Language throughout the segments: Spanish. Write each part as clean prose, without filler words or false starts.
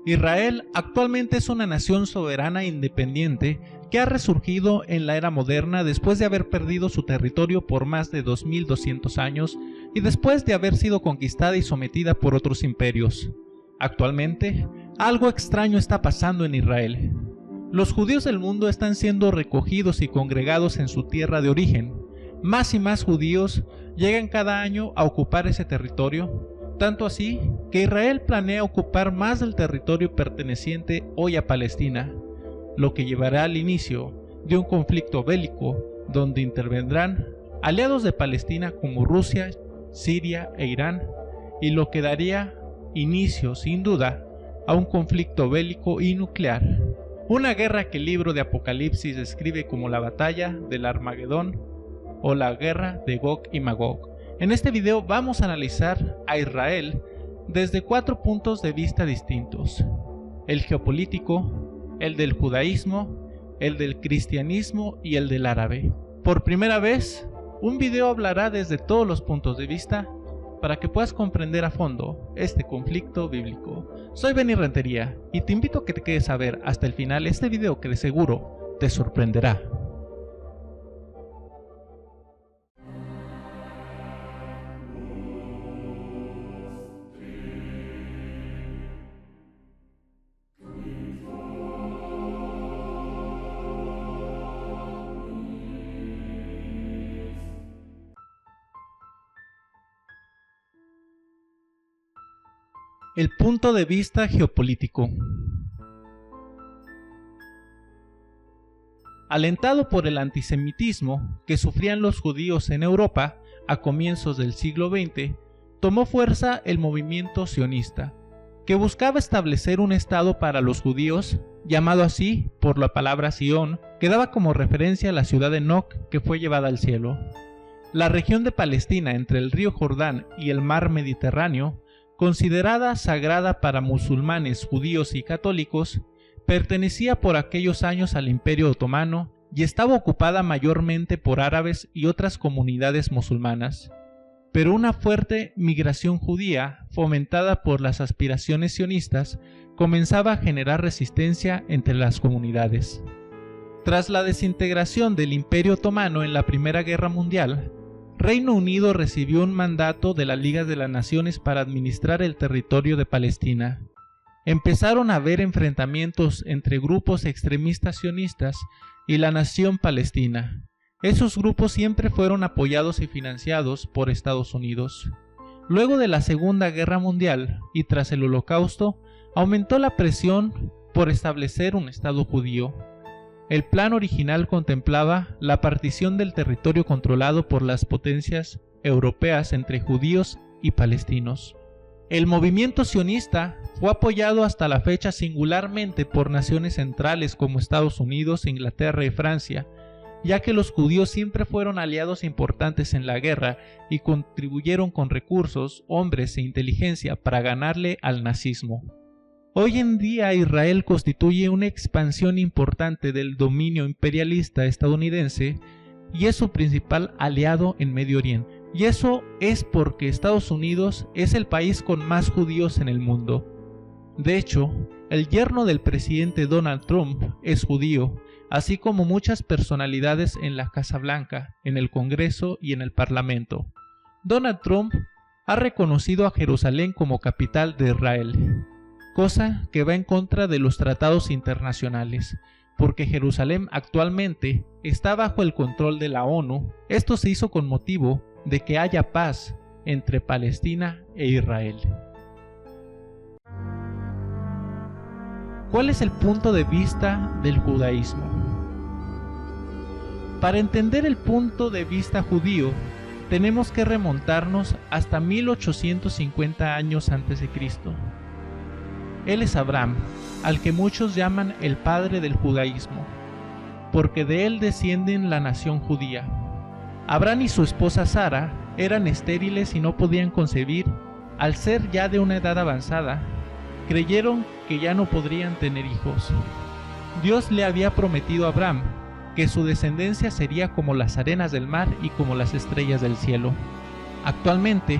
Israel actualmente es una nación soberana e independiente que ha resurgido en la era moderna después de haber perdido su territorio por más de 2200 años y después de haber sido conquistada y sometida por otros imperios. Actualmente, algo extraño está pasando en Israel. Los judíos del mundo están siendo recogidos y congregados en su tierra de origen. Más y más judíos llegan cada año a ocupar ese territorio, tanto así que Israel planea ocupar más del territorio perteneciente hoy a Palestina, lo que llevará al inicio de un conflicto bélico donde intervendrán aliados de Palestina como Rusia, Siria e Irán, y lo que daría inicio, sin duda, a un conflicto bélico y nuclear. Una guerra que el libro de Apocalipsis describe como la batalla del Armagedón o la guerra de Gog y Magog. En este video vamos a analizar a Israel desde 4 puntos de vista distintos: el geopolítico, el del judaísmo, el del cristianismo y el del árabe. Por primera vez, un video hablará desde todos los puntos de vista para que puedas comprender a fondo este conflicto bíblico. Soy Benny Rentería y te invito a que te quedes a ver hasta el final este video que de seguro te sorprenderá. El punto de vista geopolítico. Alentado por el antisemitismo que sufrían los judíos en Europa a comienzos del siglo XX, tomó fuerza el movimiento sionista, que buscaba establecer un estado para los judíos, llamado así por la palabra Sion, que daba como referencia a la ciudad de Enoc que fue llevada al cielo. La región de Palestina entre el río Jordán y el mar Mediterráneo, considerada sagrada para musulmanes, judíos y católicos, pertenecía por aquellos años al Imperio Otomano y estaba ocupada mayormente por árabes y otras comunidades musulmanas. Pero una fuerte migración judía, fomentada por las aspiraciones sionistas, comenzaba a generar resistencia entre las comunidades. Tras la desintegración del Imperio Otomano en la Primera Guerra Mundial, Reino Unido recibió un mandato de la Liga de las Naciones para administrar el territorio de Palestina. Empezaron a haber enfrentamientos entre grupos extremistas sionistas y la nación palestina. Esos grupos siempre fueron apoyados y financiados por Estados Unidos. Luego de la Segunda Guerra Mundial y tras el Holocausto, aumentó la presión por establecer un Estado judío. El plan original contemplaba la partición del territorio controlado por las potencias europeas entre judíos y palestinos. El movimiento sionista fue apoyado hasta la fecha singularmente por naciones centrales como Estados Unidos, Inglaterra y Francia, ya que los judíos siempre fueron aliados importantes en la guerra y contribuyeron con recursos, hombres e inteligencia para ganarle al nazismo. Hoy en día Israel constituye una expansión importante del dominio imperialista estadounidense y es su principal aliado en Medio Oriente. Y eso es porque Estados Unidos es el país con más judíos en el mundo. De hecho, el yerno del presidente Donald Trump es judío, así como muchas personalidades en la Casa Blanca, en el Congreso y en el Parlamento. Donald Trump ha reconocido a Jerusalén como capital de Israel, cosa que va en contra de los tratados internacionales, porque Jerusalén actualmente está bajo el control de la ONU. Esto se hizo con motivo de que haya paz entre Palestina e Israel. ¿Cuál es el punto de vista del judaísmo? Para entender el punto de vista judío, tenemos que remontarnos hasta 1850 años antes de Cristo. Él es Abraham, al que muchos llaman el padre del judaísmo, porque de él descienden la nación judía. Abraham y su esposa Sara eran estériles y no podían concebir. Al ser ya de una edad avanzada, creyeron que ya no podrían tener hijos. Dios le había prometido a Abraham que su descendencia sería como las arenas del mar y como las estrellas del cielo. Actualmente,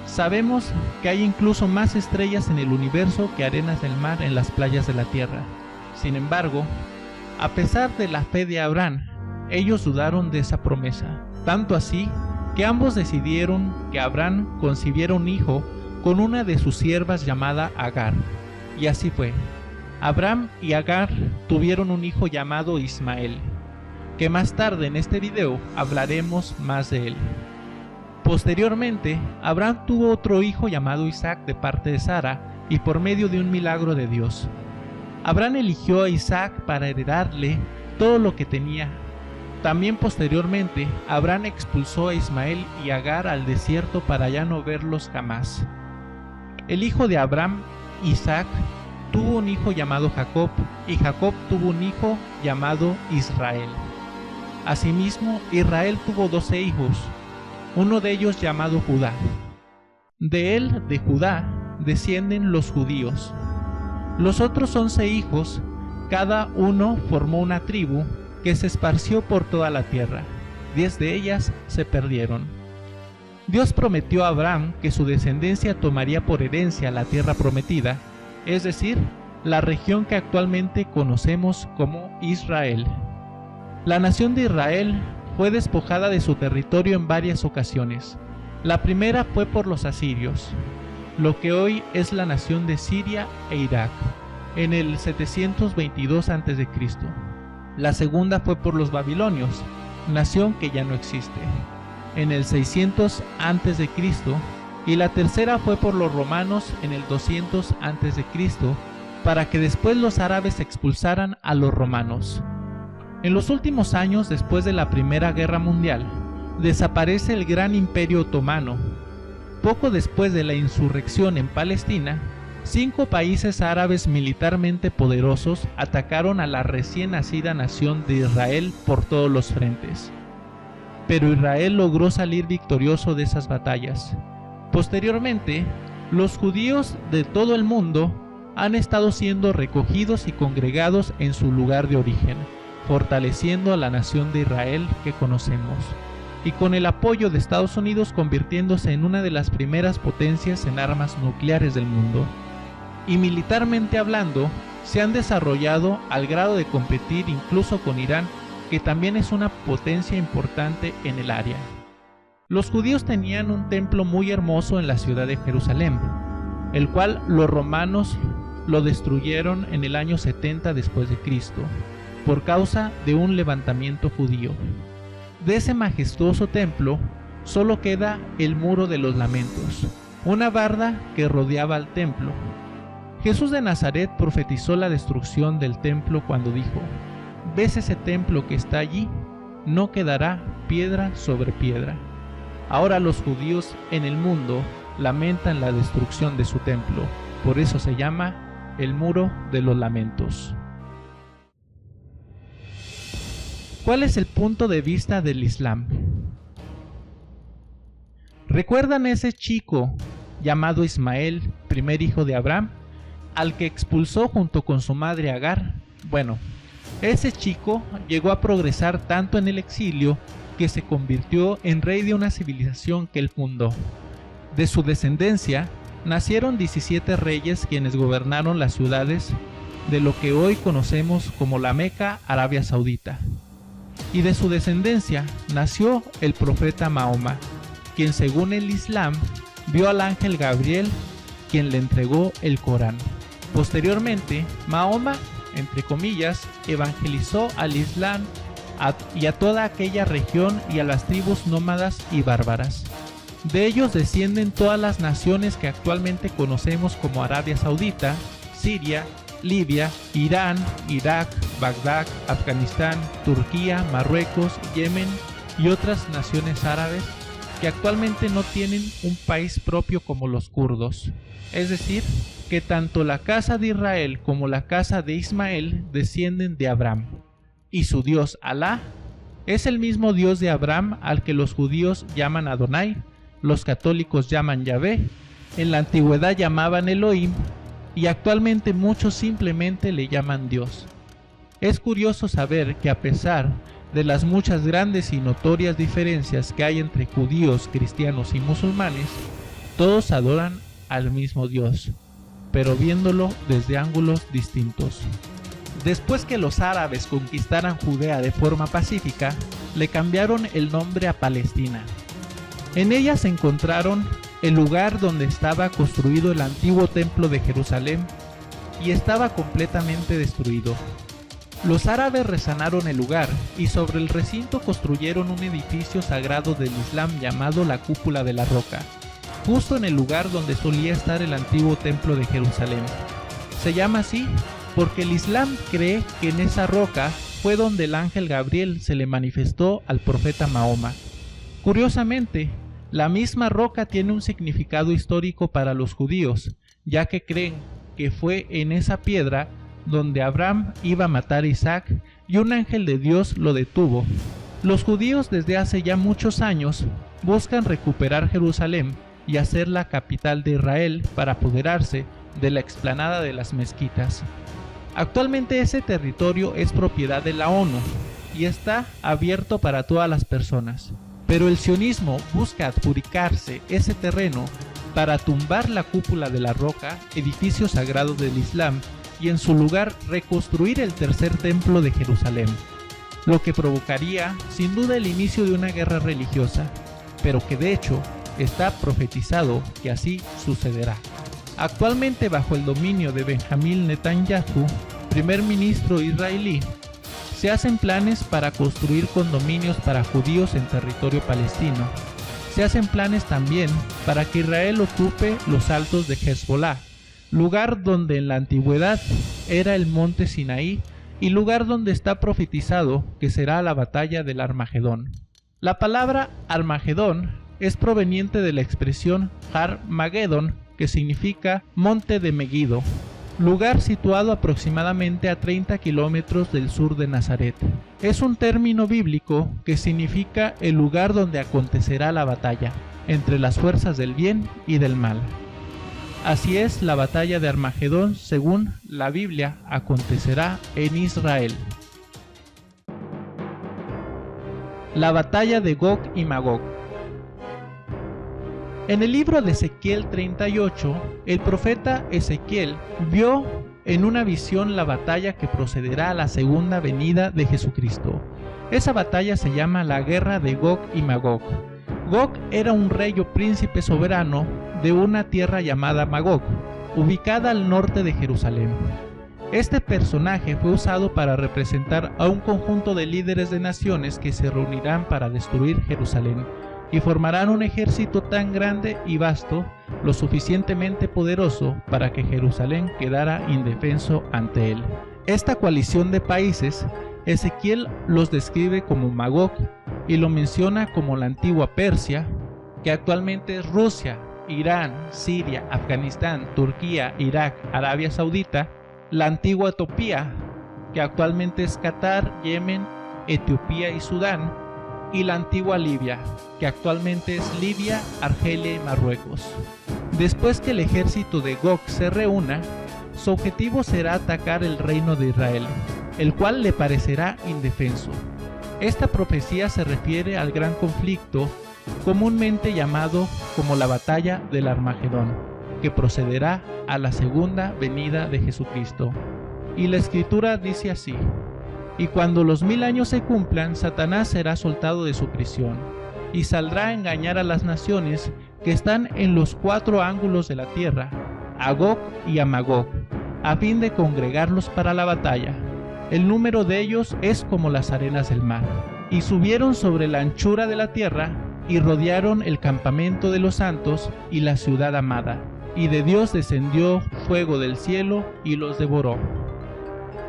Sabemos que hay incluso más estrellas en el universo que arenas del mar en las playas de la tierra. Sin embargo, a pesar de la fe de Abraham, ellos dudaron de esa promesa, tanto así que ambos decidieron que Abraham concibiera un hijo con una de sus siervas llamada Agar. Y así fue. Abraham y Agar tuvieron un hijo llamado Ismael, que más tarde en este video hablaremos más de él. Posteriormente, Abraham tuvo otro hijo llamado Isaac de parte de Sara y por medio de un milagro de Dios. Abraham eligió a Isaac para heredarle todo lo que tenía. También posteriormente, Abraham expulsó a Ismael y Agar al desierto para ya no verlos jamás. El hijo de Abraham, Isaac, tuvo un hijo llamado Jacob, y Jacob tuvo un hijo llamado Israel. Asimismo, Israel tuvo 12 hijos, uno de ellos llamado Judá. De él, de Judá, descienden los judíos. Los otros 11 hijos, cada uno formó una tribu que se esparció por toda la tierra. 10 de ellas se perdieron. Dios prometió a Abraham que su descendencia tomaría por herencia la tierra prometida, es decir, la región que actualmente conocemos como Israel. La nación de Israel fue despojada de su territorio en varias ocasiones. La primera fue por los asirios, lo que hoy es la nación de Siria e Irak, en el 722 a.C. La segunda fue por los babilonios, nación que ya no existe, en el 600 a.C. y la tercera fue por los romanos en el 200 a.C., para que después los árabes expulsaran a los romanos. En los últimos años, después de la Primera Guerra Mundial, desaparece el gran Imperio Otomano. Poco después de la insurrección en Palestina, 5 países árabes militarmente poderosos atacaron a la recién nacida nación de Israel por todos los frentes. Pero Israel logró salir victorioso de esas batallas. Posteriormente, los judíos de todo el mundo han estado siendo recogidos y congregados en su lugar de origen, fortaleciendo a la nación de Israel que conocemos, y con el apoyo de Estados Unidos convirtiéndose en una de las primeras potencias en armas nucleares del mundo. Y militarmente hablando, se han desarrollado al grado de competir incluso con Irán, que también es una potencia importante en el área. Los judíos tenían un templo muy hermoso en la ciudad de Jerusalén, el cual los romanos lo destruyeron en el año 70 después de Cristo, por causa de un levantamiento judío. De ese majestuoso templo solo queda el Muro de los Lamentos, una barda que rodeaba al templo. Jesús de Nazaret profetizó la destrucción del templo cuando dijo: ¿ves ese templo que está allí? No quedará piedra sobre piedra. Ahora los judíos en el mundo lamentan la destrucción de su templo, por eso se llama el Muro de los Lamentos. ¿Cuál es el punto de vista del Islam? ¿Recuerdan ese chico llamado Ismael, primer hijo de Abraham, al que expulsó junto con su madre Agar? Bueno, ese chico llegó a progresar tanto en el exilio que se convirtió en rey de una civilización que él fundó. De su descendencia nacieron 17 reyes quienes gobernaron las ciudades de lo que hoy conocemos como la Meca, Arabia Saudita. Y de su descendencia nació el profeta Mahoma, quien según el Islam vio al ángel Gabriel, quien le entregó el Corán. Posteriormente, Mahoma, entre comillas, evangelizó al Islam y a toda aquella región y a las tribus nómadas y bárbaras. De ellos descienden todas las naciones que actualmente conocemos como Arabia Saudita, Siria, Libia, Irán, Irak, Bagdad, Afganistán, Turquía, Marruecos, Yemen y otras naciones árabes que actualmente no tienen un país propio como los kurdos. Es decir, que tanto la casa de Israel como la casa de Ismael descienden de Abraham. Y su Dios, Alá, es el mismo Dios de Abraham al que los judíos llaman Adonai, los católicos llaman Yahvé, en la antigüedad llamaban Elohim, y actualmente muchos simplemente le llaman Dios. Es curioso saber que a pesar de las muchas grandes y notorias diferencias que hay entre judíos, cristianos y musulmanes, Todos adoran al mismo Dios, pero viéndolo desde ángulos distintos. Después que los árabes conquistaran Judea de forma pacífica, le cambiaron el nombre a Palestina. En ella se encontraron el lugar donde estaba construido el antiguo templo de Jerusalén y estaba completamente destruido. Los árabes resanaron el lugar y sobre el recinto construyeron un edificio sagrado del Islam llamado la Cúpula de la Roca, justo en el lugar donde solía estar el antiguo templo de Jerusalén. Se llama así porque el Islam cree que en esa roca fue donde el ángel Gabriel se le manifestó al profeta Mahoma. Curiosamente, la misma roca tiene un significado histórico para los judíos, ya que creen que fue en esa piedra donde Abraham iba a matar a Isaac y un ángel de Dios lo detuvo. Los judíos desde hace ya muchos años buscan recuperar Jerusalén y hacer la capital de Israel para apoderarse de la explanada de las mezquitas. Actualmente ese territorio es propiedad de la ONU y está abierto para todas las personas, pero el sionismo busca adjudicarse ese terreno para tumbar la Cúpula de la Roca, edificio sagrado del Islam, y en su lugar reconstruir el tercer templo de Jerusalén, lo que provocaría sin duda el inicio de una guerra religiosa, pero que de hecho está profetizado que así sucederá. Actualmente bajo el dominio de Benjamín Netanyahu, primer ministro israelí, se hacen planes para construir condominios para judíos en territorio palestino. Se hacen planes también para que Israel ocupe los altos de Hezbolá, lugar donde en la antigüedad era el monte Sinaí y lugar donde está profetizado que será la batalla del Armagedón. La palabra Armagedón es proveniente de la expresión Har Magedón, que significa monte de Megiddo, lugar situado aproximadamente a 30 kilómetros del sur de Nazaret. Es un término bíblico que significa el lugar donde acontecerá la batalla entre las fuerzas del bien y del mal. Así es, la batalla de Armagedón, según la Biblia, acontecerá en Israel. La batalla de Gog y Magog. En el libro de Ezequiel 38, el profeta Ezequiel vio en una visión la batalla que procederá a la segunda venida de Jesucristo. Esa batalla se llama la guerra de Gog y Magog. Gog era un rey o príncipe soberano de una tierra llamada Magog, ubicada al norte de Jerusalén. Este personaje fue usado para representar a un conjunto de líderes de naciones que se reunirán para destruir Jerusalén y formarán un ejército tan grande y vasto, lo suficientemente poderoso para que Jerusalén quedara indefenso ante él. Esta coalición de países, Ezequiel los describe como Magog y lo menciona como la antigua Persia, que actualmente es Rusia, Irán, Siria, Afganistán, Turquía, Irak, Arabia Saudita, la antigua Etiopía, que actualmente es Qatar, Yemen, Etiopía y Sudán, y la antigua Libia, que actualmente es Libia, Argelia y Marruecos. Después que el ejército de Gog se reúna, su objetivo será atacar el reino de Israel, el cual le parecerá indefenso. Esta profecía se refiere al gran conflicto comúnmente llamado como la batalla del Armagedón, que procederá a la segunda venida de Jesucristo. Y la escritura dice así: y cuando los 1000 años se cumplan, Satanás será soltado de su prisión, y saldrá a engañar a las naciones que están en los 4 ángulos de la tierra, a Gog y a Magog, a fin de congregarlos para la batalla. El número de ellos es como las arenas del mar. Y subieron sobre la anchura de la tierra, y rodearon el campamento de los santos y la ciudad amada, y de Dios descendió fuego del cielo y los devoró.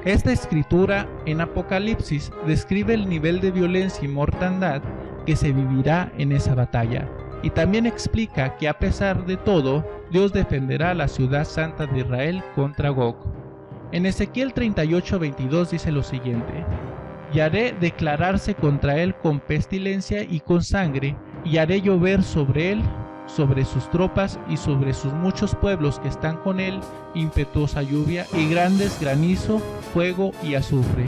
Esta escritura en Apocalipsis describe el nivel de violencia y mortandad que se vivirá en esa batalla, y también explica que a pesar de todo, Dios defenderá a la ciudad santa de Israel contra Gog. En Ezequiel 38:22 dice lo siguiente: y haré declararse contra él con pestilencia y con sangre, y haré llover sobre él, sobre sus tropas y sobre sus muchos pueblos que están con él, impetuosa lluvia y grandes granizo, fuego y azufre.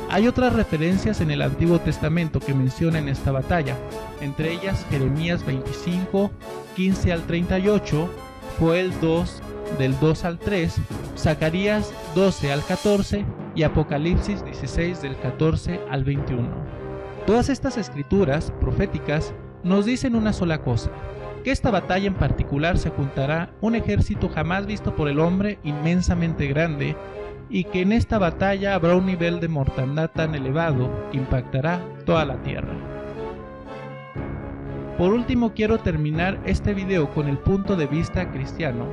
Hay otras referencias en el Antiguo Testamento que mencionan esta batalla, entre ellas Jeremías 25, 15 al 38, Joel 2, del 2 al 3, Zacarías 12 al 14 y Apocalipsis 16 del 14 al 21. Todas estas escrituras proféticas nos dicen una sola cosa, que esta batalla en particular se juntará un ejército jamás visto por el hombre inmensamente grande y que en esta batalla habrá un nivel de mortandad tan elevado que impactará toda la tierra. Por último, quiero terminar este video con el punto de vista cristiano.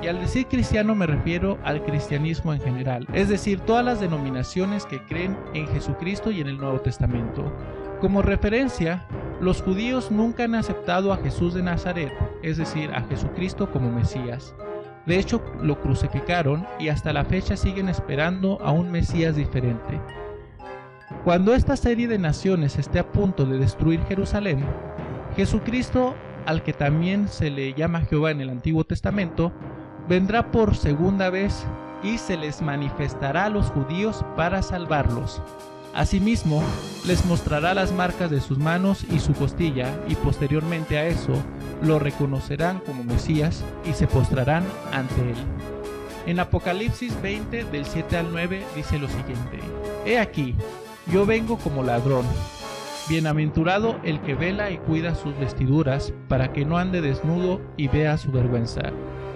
Y al decir cristiano me refiero al cristianismo en general, es decir, todas las denominaciones que creen en Jesucristo y en el Nuevo Testamento. Como referencia, los judíos nunca han aceptado a Jesús de Nazaret, es decir, a Jesucristo como Mesías. De hecho, lo crucificaron y hasta la fecha siguen esperando a un Mesías diferente. Cuando esta serie de naciones esté a punto de destruir Jerusalén, Jesucristo, al que también se le llama Jehová en el Antiguo Testamento, vendrá por segunda vez y se les manifestará a los judíos para salvarlos. Asimismo, les mostrará las marcas de sus manos y su costilla, y posteriormente a eso, lo reconocerán como Mesías y se postrarán ante él. En Apocalipsis 20, del 7 al 9, dice lo siguiente: He aquí, yo vengo como ladrón. Bienaventurado el que vela y cuida sus vestiduras, para que no ande desnudo y vea su vergüenza.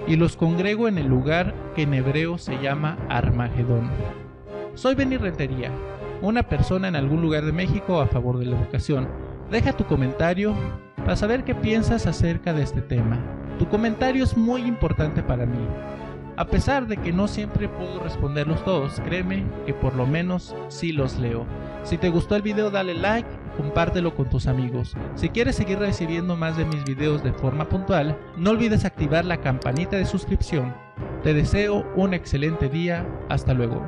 Y los congrego en el lugar que en hebreo se llama Armagedón. Soy Benny Rentería, una persona en algún lugar de México a favor de la educación. Deja tu comentario para saber qué piensas acerca de este tema. Tu comentario es muy importante para mí. A pesar de que no siempre puedo responderlos todos, créeme que por lo menos sí los leo. Si te gustó el video, dale like y compártelo con tus amigos. Si quieres seguir recibiendo más de mis videos de forma puntual, no olvides activar la campanita de suscripción. Te deseo un excelente día. Hasta luego.